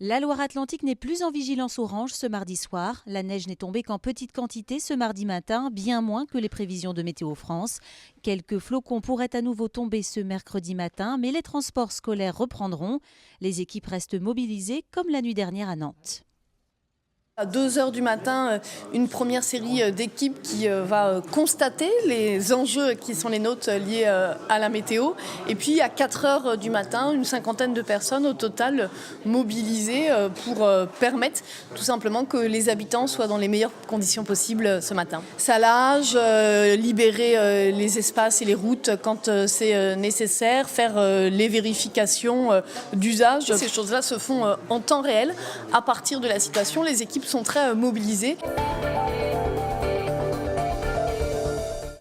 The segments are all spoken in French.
La Loire-Atlantique n'est plus en vigilance orange ce mardi soir. La neige n'est tombée qu'en petite quantité ce mardi matin, bien moins que les prévisions de Météo France. Quelques flocons pourraient à nouveau tomber ce mercredi matin, mais les transports scolaires reprendront. Les équipes restent mobilisées comme la nuit dernière à Nantes. À 2h du matin, une première série d'équipes qui va constater les enjeux qui sont les nôtres liés à la météo. Et puis à 4h du matin, une cinquantaine de personnes au total mobilisées pour permettre tout simplement que les habitants soient dans les meilleures conditions possibles ce matin. Salage, libérer les espaces et les routes quand c'est nécessaire, faire les vérifications d'usage. Ces choses-là se font en temps réel. À partir de la situation, les équipes sont très mobilisés.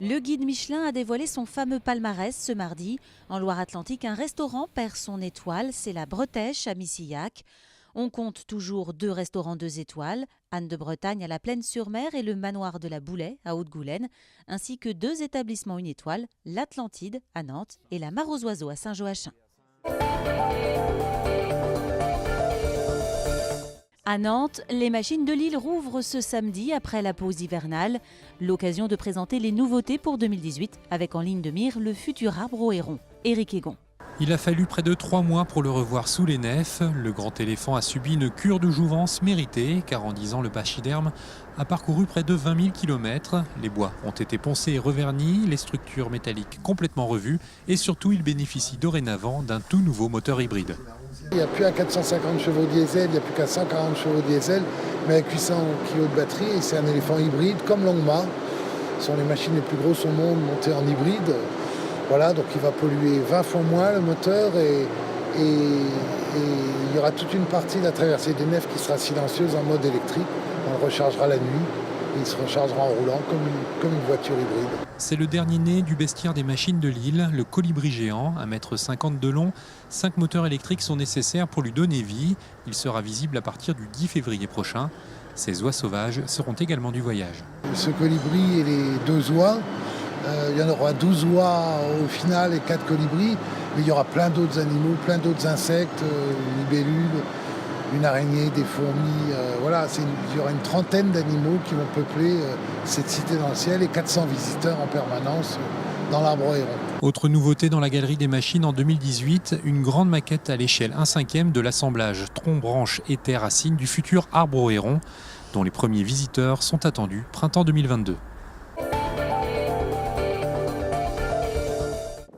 Le guide Michelin a dévoilé son fameux palmarès ce mardi. En Loire-Atlantique, un restaurant perd son étoile, c'est la Bretèche à Missillac. On compte toujours 2 restaurants 2 étoiles, Anne de Bretagne à la Plaine-sur-Mer et le Manoir de la Boulay à Haute-Goulaine, ainsi que 2 établissements 1 étoile, l'Atlantide à Nantes et la Mare aux Oiseaux à Saint-Joachim. À Nantes, les machines de Lille rouvrent ce samedi après la pause hivernale. L'occasion de présenter les nouveautés pour 2018 avec en ligne de mire le futur arbre au héron. Éric Egon. Il a fallu près de 3 mois pour le revoir sous les nefs. Le grand éléphant a subi une cure de jouvence méritée car en 10 ans, le pachyderme a parcouru près de 20 000 km. Les bois ont été poncés et revernis, les structures métalliques complètement revues et surtout, il bénéficie dorénavant d'un tout nouveau moteur hybride. Il n'y a plus à 450 chevaux diesel, il n'y a plus qu'à 140 chevaux diesel, mais avec 800 kg de batterie. Et c'est un éléphant hybride comme Longmar. Ce sont les machines les plus grosses au monde montées en hybride. Voilà, donc il va polluer 20 fois moins le moteur et il y aura toute une partie de la traversée des nefs qui sera silencieuse en mode électrique. On le rechargera la nuit. Il se rechargera en roulant comme une voiture hybride. C'est le dernier né du bestiaire des machines de Lille, le colibri géant, 1,50 m de long. 5 moteurs électriques sont nécessaires pour lui donner vie. Il sera visible à partir du 10 février prochain. Ces oies sauvages seront également du voyage. Ce colibri et les 2 oies, il y en aura 12 oies au final et 4 colibris. Mais il y aura plein d'autres animaux, plein d'autres insectes, libellules, une araignée, des fourmis. Voilà, il y aura une trentaine d'animaux qui vont peupler cette cité dans le ciel et 400 visiteurs en permanence dans l'arbre au héron. Autre nouveauté dans la galerie des machines en 2018, une grande maquette à l'échelle 1/5 de l'assemblage tronc, branche et terre racine du futur arbre au héron, dont les premiers visiteurs sont attendus printemps 2022.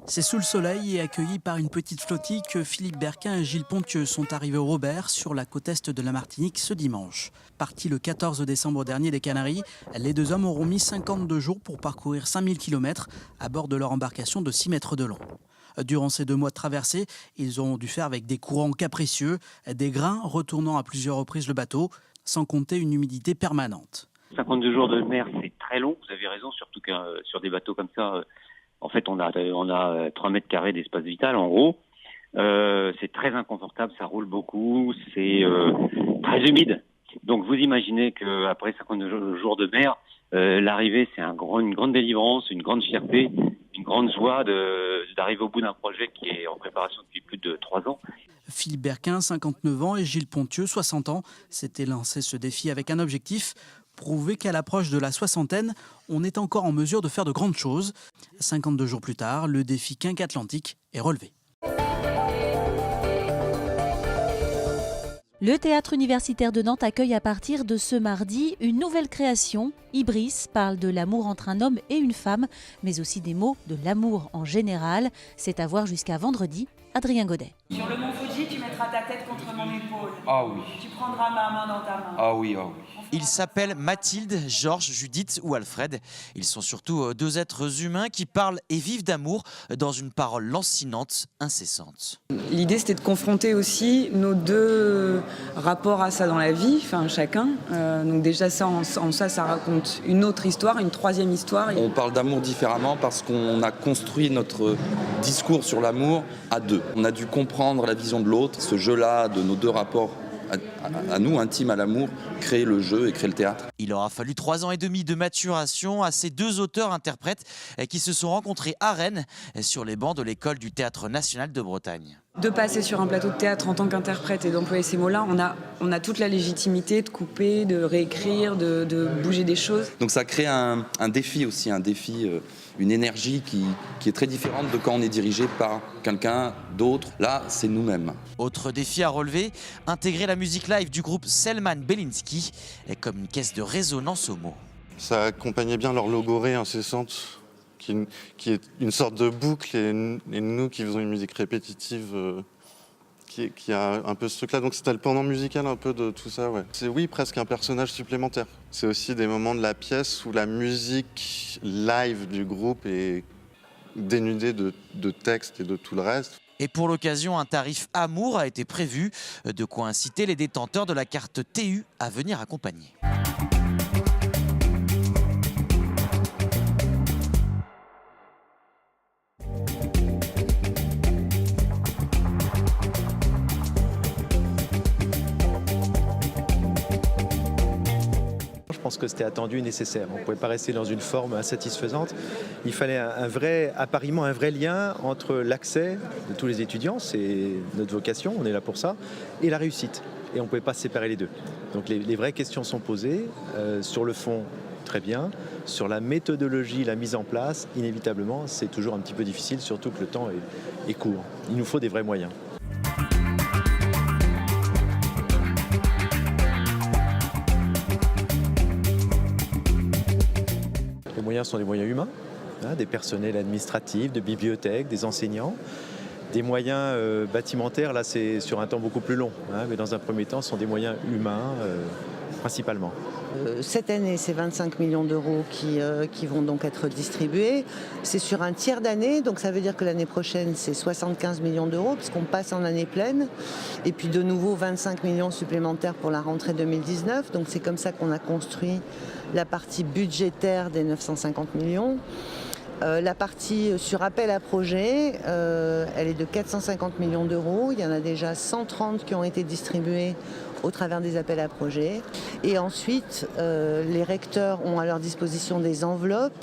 C'est sous le soleil et accueilli par une petite flottille que Philippe Berquin et Gilles Pontieux sont arrivés au Robert sur la côte est de la Martinique ce dimanche. Partis le 14 décembre dernier des Canaries, les 2 hommes auront mis 52 jours pour parcourir 5000 km à bord de leur embarcation de 6 mètres de long. Durant ces 2 mois de traversée, ils ont dû faire avec des courants capricieux, des grains retournant à plusieurs reprises le bateau, sans compter une humidité permanente. 52 jours de mer, c'est très long, vous avez raison, surtout que sur des bateaux comme ça, en fait, on a 3 mètres carrés d'espace vital, en gros. C'est très inconfortable, ça roule beaucoup, c'est très humide. Donc, vous imaginez qu'après 52 jours de mer, l'arrivée, c'est une grande délivrance, une grande fierté, une grande joie d'arriver au bout d'un projet qui est en préparation depuis plus de 3 ans. Philippe Berquin, 59 ans, et Gilles Pontieux, 60 ans, s'étaient lancé ce défi avec un objectif: prouver qu'à l'approche de la soixantaine, on est encore en mesure de faire de grandes choses. 52 jours plus tard, le défi quinque-atlantique est relevé. Le théâtre universitaire de Nantes accueille à partir de ce mardi une nouvelle création. Ibris parle de l'amour entre un homme et une femme, mais aussi des mots de l'amour en général. C'est à voir jusqu'à vendredi. Adrien Godet. Sur le mont Fuji, tu mettras ta tête contre mon épaule. Ah oui. Tu prendras ma main dans ta main. Ah oui, ah oui. Ils s'appellent Mathilde, Georges, Judith ou Alfred. Ils sont surtout 2 êtres humains qui parlent et vivent d'amour dans une parole lancinante, incessante. L'idée, c'était de confronter aussi nos 2 rapports à ça dans la vie, enfin chacun. Donc déjà, ça, en ça, ça raconte une autre histoire, une 3e histoire. On parle d'amour différemment parce qu'on a construit notre discours sur l'amour à 2. On a dû comprendre la vision de l'autre, ce jeu-là de nos 2 rapports à nous, intimes à l'amour, créer le jeu et créer le théâtre. Il aura fallu 3 ans et demi de maturation à ces 2 auteurs-interprètes qui se sont rencontrés à Rennes sur les bancs de l'école du Théâtre national de Bretagne. De passer sur un plateau de théâtre en tant qu'interprète et d'employer ces mots-là, on a toute la légitimité de couper, de réécrire, de bouger des choses. Donc ça crée un défi aussi, une énergie qui est très différente de quand on est dirigé par quelqu'un d'autre. Là, c'est nous-mêmes. Autre défi à relever, intégrer la musique live du groupe Selman Belinsky est comme une caisse de résonance aux mots. Ça accompagnait bien leur logorée incessante, qui est une sorte de boucle, et nous qui faisons une musique répétitive qui a un peu ce truc-là. Donc c'était le pendant musical un peu de tout ça, ouais. C'est presque un personnage supplémentaire. C'est aussi des moments de la pièce où la musique live du groupe est dénudée de texte et de tout le reste. Et pour l'occasion, un tarif amour a été prévu, de quoi inciter les détenteurs de la carte TU à venir accompagner. Je pense que c'était attendu et nécessaire. On ne pouvait pas rester dans une forme insatisfaisante. Il fallait appariement un vrai lien entre l'accès de tous les étudiants, c'est notre vocation, on est là pour ça, et la réussite. Et on ne pouvait pas séparer les deux. Donc les vraies questions sont posées. Sur le fond, très bien. Sur la méthodologie, la mise en place, inévitablement, c'est toujours un petit peu difficile, surtout que le temps est court. Il nous faut des vrais moyens. Les moyens sont des moyens humains, des personnels administratifs, de bibliothèques, des enseignants. Des moyens bâtimentaires, là c'est sur un temps beaucoup plus long, mais dans un premier temps ce sont des moyens humains principalement. Cette année, c'est 25 millions d'euros qui vont donc être distribués. C'est sur un tiers d'année, donc ça veut dire que l'année prochaine, c'est 75 millions d'euros, puisqu'on passe en année pleine. Et puis de nouveau, 25 millions supplémentaires pour la rentrée 2019. Donc c'est comme ça qu'on a construit la partie budgétaire des 950 millions. La partie sur appel à projet, elle est de 450 millions d'euros. Il y en a déjà 130 qui ont été distribués au travers des appels à projets. Et ensuite, les recteurs ont à leur disposition des enveloppes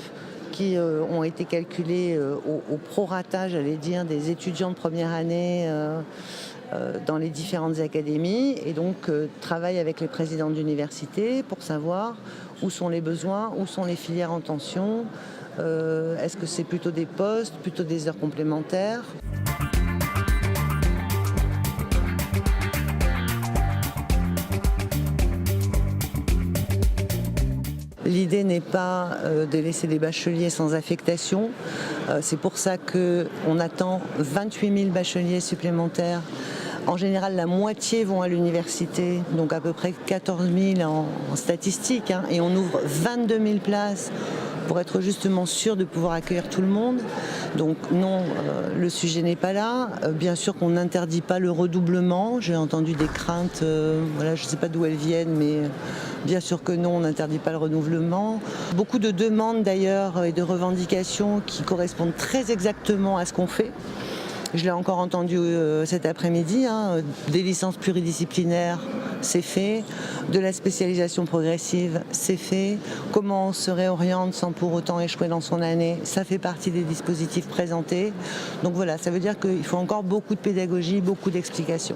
qui ont été calculées au prorata, j'allais dire, des étudiants de première année dans les différentes académies, et donc travaillent avec les présidents d'université pour savoir où sont les besoins, où sont les filières en tension. Est-ce que c'est plutôt des postes, plutôt des heures complémentaires ? L'idée n'est pas de laisser des bacheliers sans affectation. C'est pour ça qu'on attend 28 000 bacheliers supplémentaires. En général, la moitié vont à l'université, donc à peu près 14 000 en statistique, et on ouvre 22 000 places pour être justement sûr de pouvoir accueillir tout le monde. Donc non, le sujet n'est pas là. Bien sûr qu'on n'interdit pas le redoublement. J'ai entendu des craintes, je ne sais pas d'où elles viennent, mais bien sûr que non, on n'interdit pas le renouvellement. Beaucoup de demandes d'ailleurs et de revendications qui correspondent très exactement à ce qu'on fait. Je l'ai encore entendu cet après-midi, des licences pluridisciplinaires, c'est fait. De la spécialisation progressive, c'est fait. Comment on se réoriente sans pour autant échouer dans son année, ça fait partie des dispositifs présentés. Donc voilà, ça veut dire qu'il faut encore beaucoup de pédagogie, beaucoup d'explications.